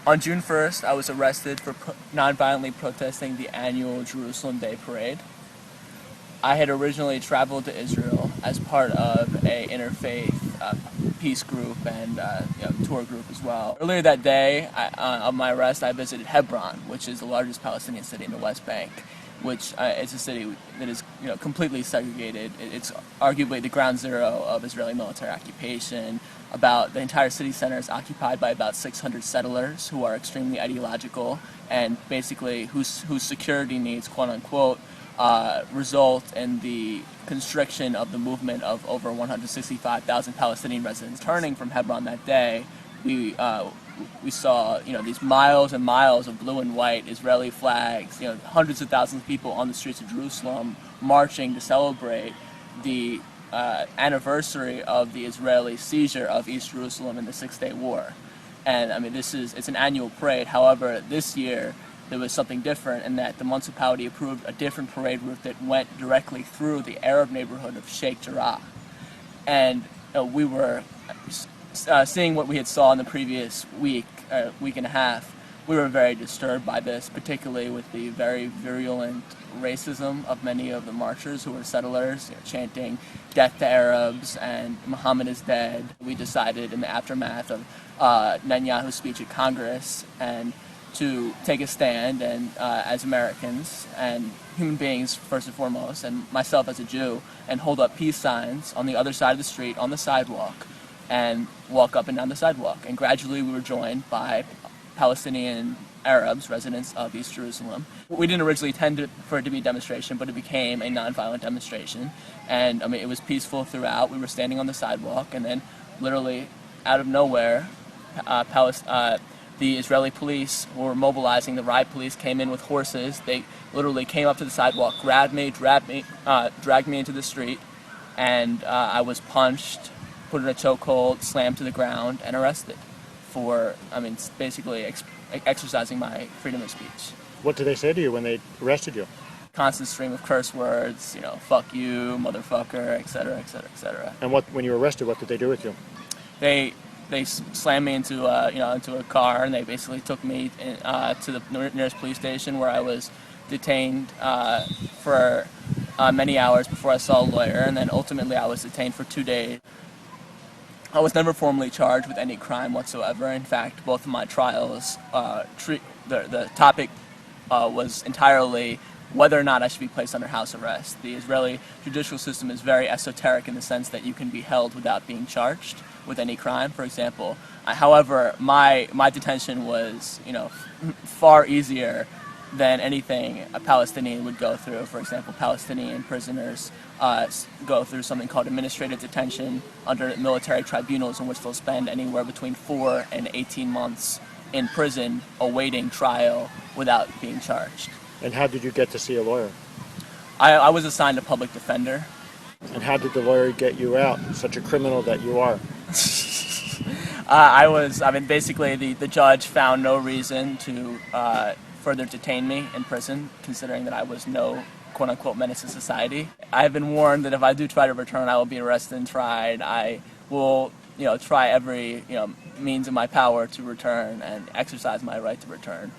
On June 1st, I was arrested for nonviolently protesting the annual Jerusalem Day Parade. I had originally traveled to Israel as part of a interfaith peace group and tour group as well. Earlier that day, on my arrest, I visited Hebron, which is the largest Palestinian city in the West Bank, which is a city that is completely segregated. It's arguably the ground zero of Israeli military occupation. About the entire city center is occupied by about 600 settlers who are extremely ideological and basically whose security needs, quote unquote, result in the constriction of the movement of over 165,000 Palestinian residents. Turning from Hebron that day, we saw these miles and miles of blue and white Israeli flags, hundreds of thousands of people on the streets of Jerusalem marching to celebrate the anniversary of the Israeli seizure of East Jerusalem in the Six-Day War. And I mean, it's an annual parade. However, this year there was something different in that the municipality approved a different parade route that went directly through the Arab neighborhood of Sheikh Jarrah. And we were seeing what we had saw in the previous week and a half. We were very disturbed by this, particularly with the very virulent racism of many of the marchers who were settlers, chanting "Death to Arabs" and "Muhammad is dead." We decided in the aftermath of Netanyahu's speech at Congress and to take a stand, and as Americans and human beings first and foremost, and myself as a Jew, and hold up peace signs on the other side of the street on the sidewalk and walk up and down the sidewalk. And gradually we were joined by Palestinian Arabs, residents of East Jerusalem. We didn't originally intend for it to be a demonstration, but it became a nonviolent demonstration. And I mean, it was peaceful throughout. We were standing on the sidewalk, and then literally out of nowhere, the Israeli police who were mobilizing, the riot police, came in with horses. They literally came up to the sidewalk, grabbed me, dragged me into the street, and I was punched, put in a chokehold, slammed to the ground, and arrested for, basically exercising my freedom of speech. What did they say to you when they arrested you? Constant stream of curse words, fuck you, motherfucker, etc., etc., etc. And when you were arrested, what did they do with you? They slammed me into a car, and they basically took me to the nearest police station, where I was detained for many hours before I saw a lawyer, and then ultimately I was detained for 2 days. I was never formally charged with any crime whatsoever. In fact, both of my trials, the topic was entirely whether or not I should be placed under house arrest. The Israeli judicial system is very esoteric in the sense that you can be held without being charged with any crime, for example. However, my detention was, far easier than anything a Palestinian would go through. For example, Palestinian prisoners go through something called administrative detention under military tribunals, in which they'll spend anywhere between 4 and 18 months in prison awaiting trial without being charged. And how did you get to see a lawyer? I was assigned a public defender. And how did the lawyer get you out, such a criminal that you are? Basically the judge found no reason to further detain me in prison, considering that I was no quote-unquote menace to society. I have been warned that if I do try to return, I will be arrested and tried. I will, try every, means in my power to return and exercise my right to return.